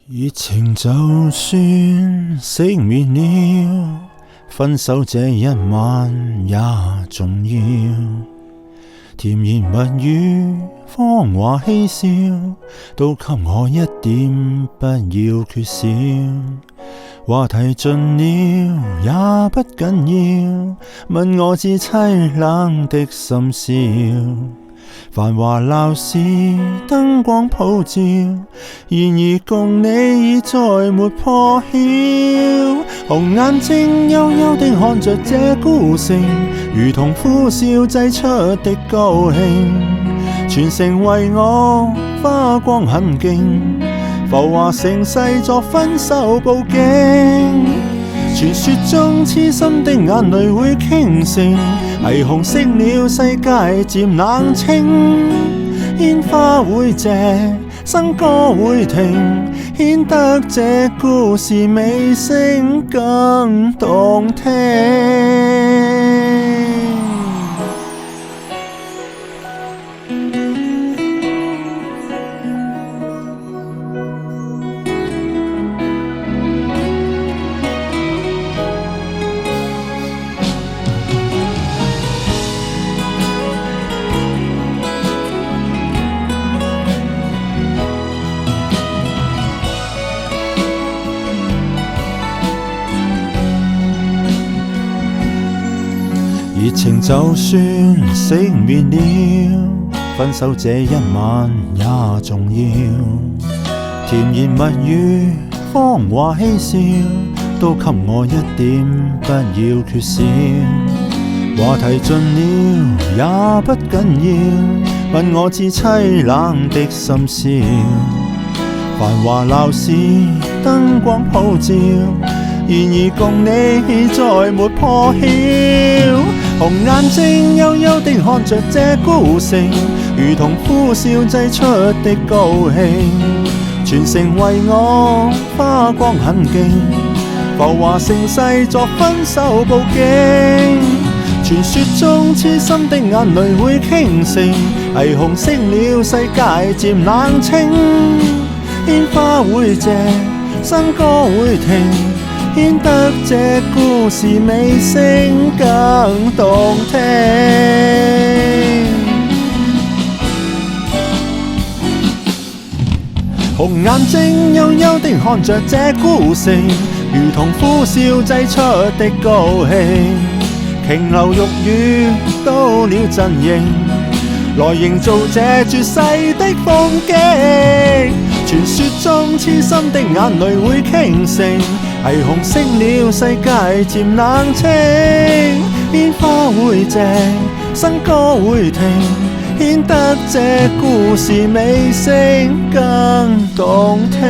熱情就算熄滅了，分手這一晚也重要。甜言蜜語、謊話嬉笑，都給我一點，不要缺少。話題盡了也不緊要，問我至凄冷的心笑。繁華鬧市燈光普照，然而共你已再沒破曉。紅眼睛幽幽地看着這孤城，如同呼嘯擠出的高興。全城為我花光很勁，浮華盛世作分手佈景。傳說中痴心的眼淚會傾城，霓虹熄了世界漸冷清。煙花會謝，笙歌會停，顯得這故事尾聲更動聽。熱情就算熄滅了，分手這一晚也重要。甜言蜜語、謊話嬉笑，都給我一點，不要缺少。話題盡了也不緊要，問我至凄冷的心笑。繁華鬧市燈光普照，然而共你再沒破曉。紅眼睛幽幽地看着這孤城，如同呼嘯擠出的高興。全城為我花光很勁，浮華盛世作分手佈景。傳說中痴心的眼淚會傾城，霓虹熄了世界漸冷清。煙花會謝，笙歌會停，顯得這故事尾聲更動聽。紅眼睛幽幽地看着這孤城，如同呼嘯擠出的高興。瓊樓玉宇到了陣營，來營造這絕世的風景。傳說中痴心的眼淚會傾城，霓虹熄了世界漸冷清。煙花會謝，笙歌會停，顯得這故事尾聲更動聽。